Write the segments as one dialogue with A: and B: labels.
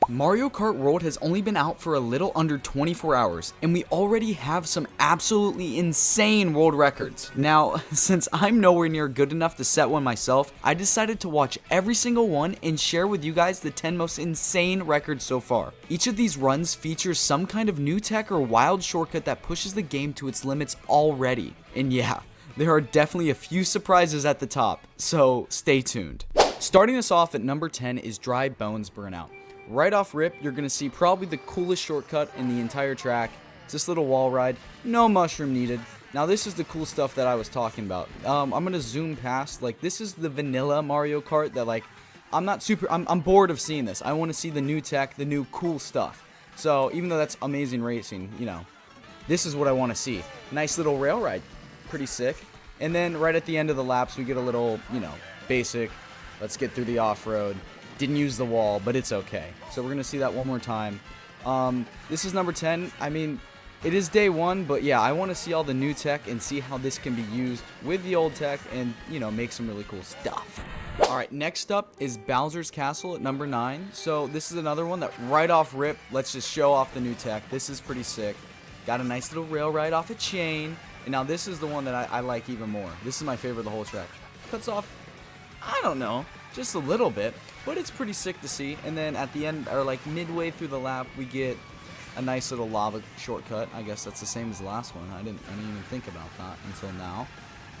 A: Mario Kart World has only been out for a little under 24 hours, and we already have some absolutely insane world records. Now, since I'm nowhere near good enough to set one myself, I decided to watch every single one and share with you guys the 10 most insane records so far. Each of these runs features some kind of new tech or wild shortcut that pushes the game to its limits already. And yeah, there are definitely a few surprises at the top, so stay tuned. Starting us off at number 10 is Dry Bones Burnout. Right off rip, you're going to see probably the coolest shortcut in the entire track. It's this little wall ride, no mushroom needed. Now this is the cool stuff that I was talking about. I'm going to zoom past, like this is the vanilla Mario Kart that like, I'm bored of seeing this. I want to see the new tech, the new cool stuff. So even though that's amazing racing, you know, this is what I want to see. Nice little rail ride, pretty sick. And then right at the end of the laps, we get a little, you know, basic, let's get through the off-road. Didn't use the wall, but it's okay. So we're going to see that one more time. This is number 10. I mean, it is day one, but yeah, I want to see all the new tech and see how this can be used with the old tech and, you know, make some really cool stuff. Alright, next up is Bowser's Castle at number 9. So this is another one that right off rip, let's just show off the new tech. This is pretty sick. Got a nice little rail ride off a chain. And now this is the one that I like even more. This is my favorite of the whole track. Cuts off, I don't know, just a little bit, but it's pretty sick to see. And then at the end, or like midway through the lap, we get a nice little lava shortcut. I guess that's the same as the last one. I didn't even think about that until now.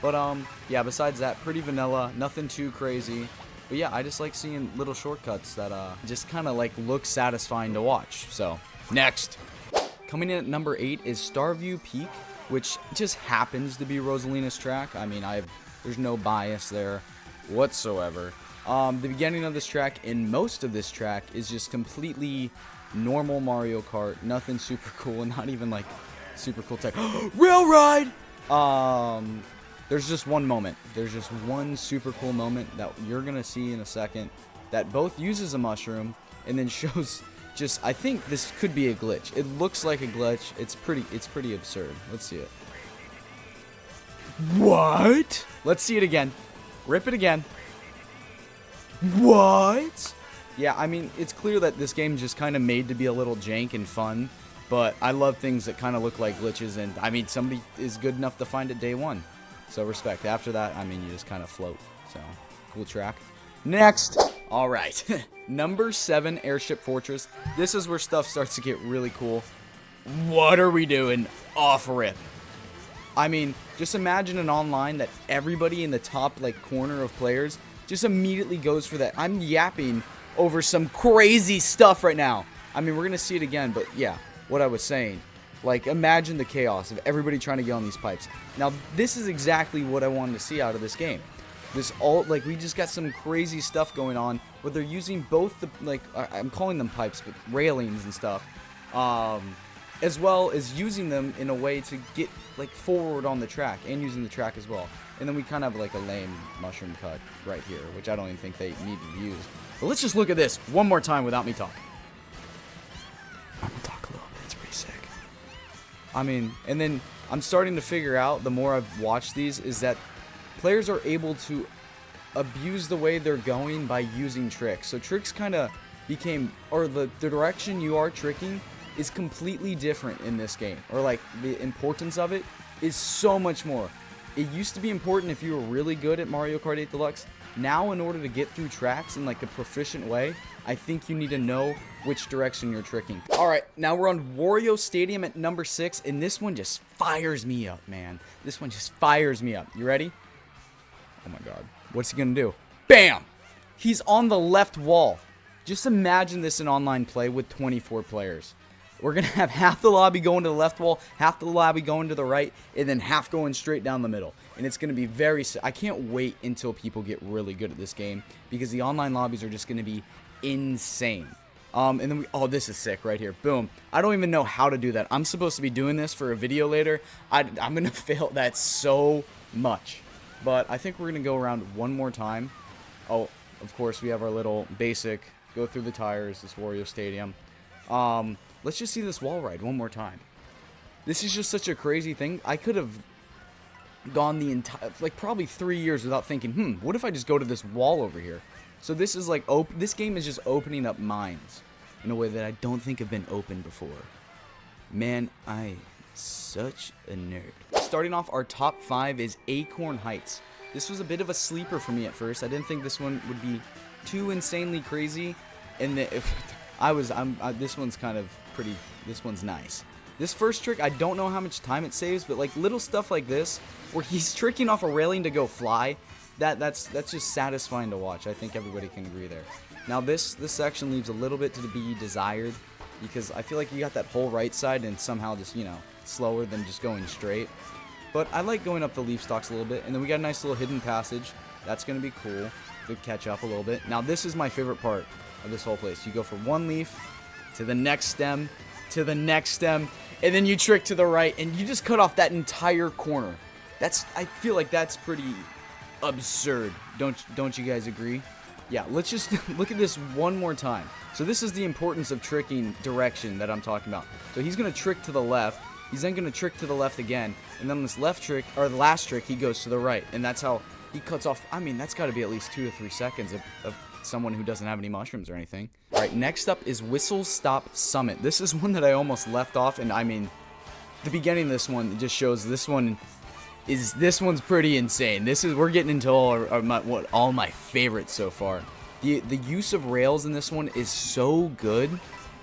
A: But yeah, besides that, pretty vanilla, nothing too crazy. But yeah, I just like seeing little shortcuts that just kind of like look satisfying to watch. So next, coming in at number 8 is Starview Peak, which just happens to be Rosalina's track. I mean, there's no bias there whatsoever. The beginning of this track and most of this track is just completely normal Mario Kart. Nothing super cool, and not even like super cool tech. Rail ride! There's just one moment. There's just one super cool moment that you're gonna see in a second that both uses a mushroom and then shows just, I think this could be a glitch. It looks like a glitch. It's pretty absurd. Let's see it. What? Let's see it again. Rip it again. What? Yeah, I mean, it's clear that this game is just kind of made to be a little jank and fun, but I love things that kind of look like glitches, and I mean, somebody is good enough to find it day one. So respect. After that, I mean, you just kind of float. So, cool track. Next! Alright, number 7, Airship Fortress. This is where stuff starts to get really cool. What are we doing? Off rip. I mean, just imagine an online that everybody in the top, like, corner of players just immediately goes for that. I'm yapping over some crazy stuff right now. I mean, we're going to see it again, but yeah, what I was saying. Like, imagine the chaos of everybody trying to get on these pipes. Now, this is exactly what I wanted to see out of this game. We just got some crazy stuff going on where they're using both the, like, I'm calling them pipes, but railings and stuff, as well as using them in a way to get, like, forward on the track and using the track as well. And then we kind of have, like, a lame mushroom cut right here, which I don't even think they need to use. But let's just look at this one more time without me talking. I'm gonna talk a little bit. It's pretty sick. I mean, and then I'm starting to figure out, the more I've watched these, is that players are able to abuse the way they're going by using tricks. So tricks kind of became, or the direction you are tricking is completely different in this game. Or like, the importance of it is so much more. It used to be important if you were really good at Mario Kart 8 Deluxe. Now, in order to get through tracks in like a proficient way, I think you need to know which direction you're tricking. Alright, now we're on Wario Stadium at number 6, and this one just fires me up, man. This one just fires me up. You ready? Oh my god. What's he gonna do? Bam! He's on the left wall. Just imagine this in online play with 24 players. We're going to have half the lobby going to the left wall, half the lobby going to the right, and then half going straight down the middle. And it's going to be very... I can't wait until people get really good at this game, because the online lobbies are just going to be insane. And then oh, this is sick right here. Boom. I don't even know how to do that. I'm supposed to be doing this for a video later. I'm going to fail that so much. But I think we're going to go around one more time. Oh, of course, we have our little basic go through the tires, this Wario Stadium. Let's just see this wall ride one more time. This is just such a crazy thing. I could have gone the entire, like, probably 3 years without thinking, what if I just go to this wall over here? So this is like, this game is just opening up minds. in a way that I don't think have been opened before. Man, such a nerd. Starting off our top 5 is Acorn Heights. This was a bit of a sleeper for me at first. I didn't think this one would be too insanely crazy, and this one's kind of pretty. This one's nice. This first trick, I don't know how much time it saves, but like little stuff like this, where he's tricking off a railing to go fly, that's just satisfying to watch. I think everybody can agree there. Now this section leaves a little bit to be desired, because I feel like you got that whole right side and somehow just, slower than just going straight. But I like going up the leaf stalks a little bit, and then we got a nice little hidden passage. That's going to be cool to catch up a little bit. Now this is my favorite part of this whole place. You go from one leaf to the next stem, to the next stem, and then you trick to the right, and you just cut off that entire corner. I feel like that's pretty absurd. Don't you guys agree? Yeah, let's just look at this one more time. So this is the importance of tricking direction that I'm talking about. So he's going to trick to the left. He's then going to trick to the left again. And then this left trick, or the last trick, he goes to the right. And that's how he cuts off. I mean, that's got to be at least 2 to 3 seconds of someone who doesn't have any mushrooms or anything. All right, next up is Whistle Stop Summit. This is one that I almost left off. And I mean, the beginning of this one just shows this one's pretty insane. We're getting into all my favorites so far. The use of rails in this one is so good.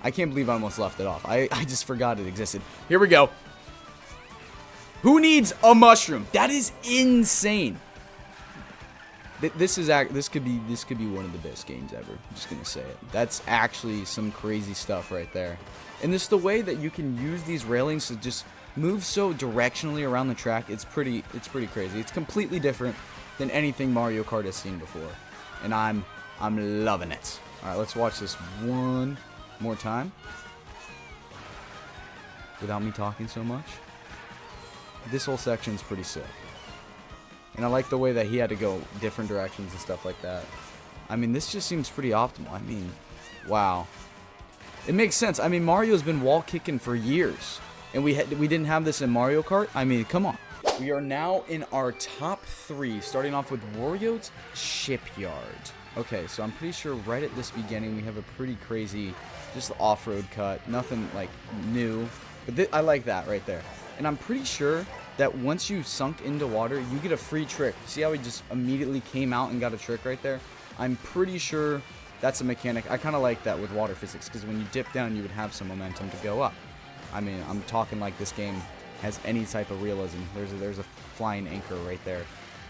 A: I can't believe I almost left it off. I just forgot it existed. Here we go. Who needs a mushroom? That is insane. This could be one of the best games ever. I'm just gonna say it. That's actually some crazy stuff right there. And just the way that you can use these railings to just move so directionally around the track, it's pretty crazy. It's completely different than anything Mario Kart has seen before, and I'm loving it. All right, let's watch this one more time without me talking so much. This whole section's pretty sick, and I like the way that he had to go different directions and stuff like that. I mean, this just seems pretty optimal. I mean, wow, it makes sense. I mean, Mario's been wall kicking for years. And we didn't have this in Mario Kart? I mean, come on. We are now in our top 3, starting off with Wario's Shipyard. Okay, so I'm pretty sure right at this beginning we have a pretty crazy, just off-road cut. Nothing, like, new. But I like that right there. And I'm pretty sure that once you sunk into water, you get a free trick. See how he just immediately came out and got a trick right there? I'm pretty sure that's a mechanic. I kind of like that with water physics, because when you dip down, you would have some momentum to go up. I mean, I'm talking like this game has any type of realism. There's a flying anchor right there.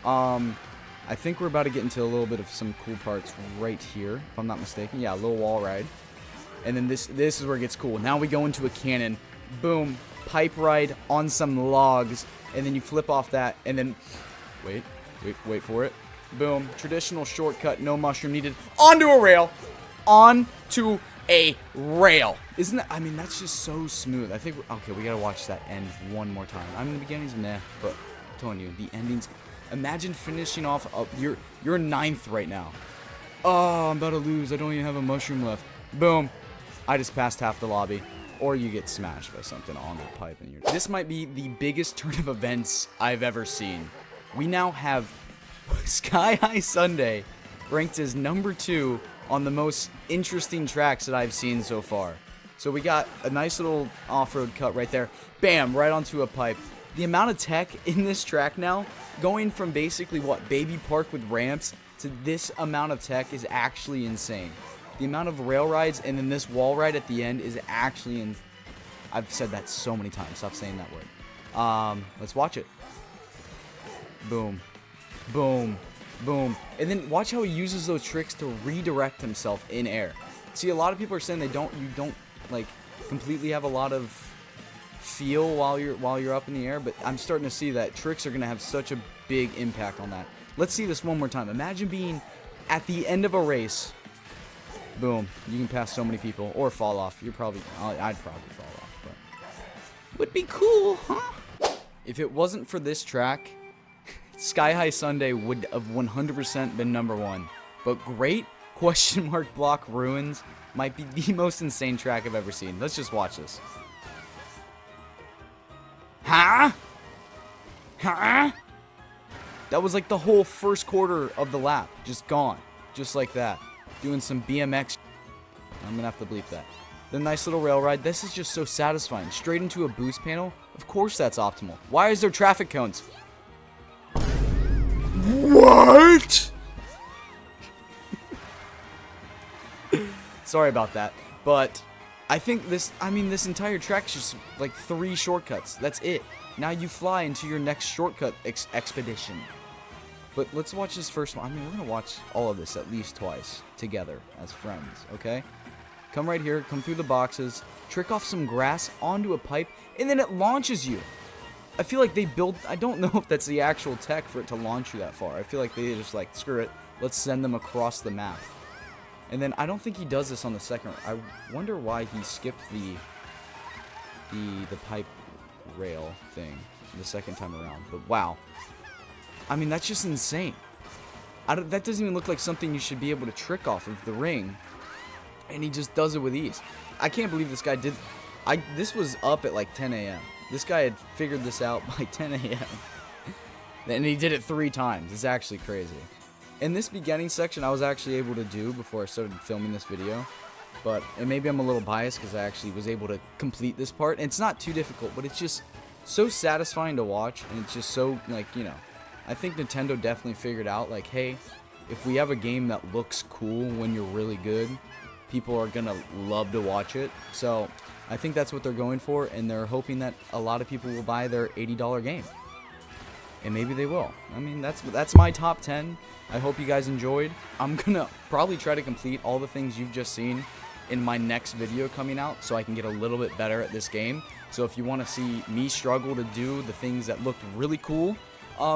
A: I think we're about to get into a little bit of some cool parts right here, if I'm not mistaken. Yeah, a little wall ride. And then this is where it gets cool. Now we go into a cannon. Boom. Pipe ride on some logs. And then you flip off that. And then, wait for it. Boom. Traditional shortcut. No mushroom needed. Onto a rail. Onto a rail. Isn't that, I mean, that's just so smooth. I think, okay, we gotta watch that end one more time. I mean, the beginning's meh, but I'm telling you, the ending's, imagine finishing off, you're 9th right now. Oh, I'm about to lose. I don't even have a mushroom left. Boom. I just passed half the lobby. Or you get smashed by something on the pipe and you're... This might be the biggest turn of events I've ever seen. We now have Sky High Sunday ranked as number 2 on the most interesting tracks that I've seen so far. So we got a nice little off-road cut right there. Bam, right onto a pipe. The amount of tech in this track now, going from basically, Baby Park with ramps, to this amount of tech is actually insane. The amount of rail rides and then this wall ride at the end is actually I've said that so many times. Stop saying that word. Let's watch it. Boom. Boom. Boom. And then watch how he uses those tricks to redirect himself in air. See, a lot of people are saying you don't like completely have a lot of feel while you're up in the air, but I'm starting to see that tricks are going to have such a big impact on that. Let's see this one more time. Imagine being at the end of a race. Boom. You can pass so many people or fall off. I'd probably fall off, but would be cool, huh? If it wasn't for this track, Sky High Sunday would have 100% been number 1. But Great Question Mark Block Ruins might be the most insane track I've ever seen. Let's just watch this. Huh? Huh? That was like the whole first quarter of the lap. Just gone. Just like that. Doing some BMX. I'm going to have to bleep that. The nice little rail ride. This is just so satisfying. Straight into a boost panel. Of course that's optimal. Why is there traffic cones? What? Sorry about that. But I think this entire track is just like 3 shortcuts. That's it. Now you fly into your next shortcut expedition. But let's watch this first one. I mean, we're going to watch all of this at least twice together as friends, okay? Come right here, come through the boxes, trick off some grass onto a pipe, and then it launches you. I feel like they built, I don't know if that's the actual tech for it to launch you that far. I feel like they just like, screw it, let's send them across the map. And then I don't think he does this on the second. I wonder why he skipped the pipe rail thing the second time around. But wow. I mean, that's just insane. That doesn't even look like something you should be able to trick off of the ring. And he just does it with ease. I can't believe this guy did. This was up at like 10 a.m. This guy had figured this out by 10 a.m. And he did it 3 times. It's actually crazy. In this beginning section, I was actually able to do before I started filming this video. And maybe I'm a little biased because I actually was able to complete this part. And it's not too difficult, but it's just so satisfying to watch. And it's just so, like, you know, I think Nintendo definitely figured out, like, hey, if we have a game that looks cool when you're really good, people are going to love to watch it. So I think that's what they're going for, and they're hoping that a lot of people will buy their $80 game. And maybe they will. I mean, that's my top 10. I hope you guys enjoyed. I'm going to probably try to complete all the things you've just seen in my next video coming out so I can get a little bit better at this game. So if you want to see me struggle to do the things that looked really cool,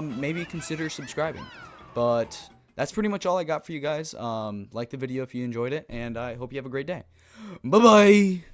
A: maybe consider subscribing. But that's pretty much all I got for you guys. Like the video if you enjoyed it, and I hope you have a great day. Bye-bye!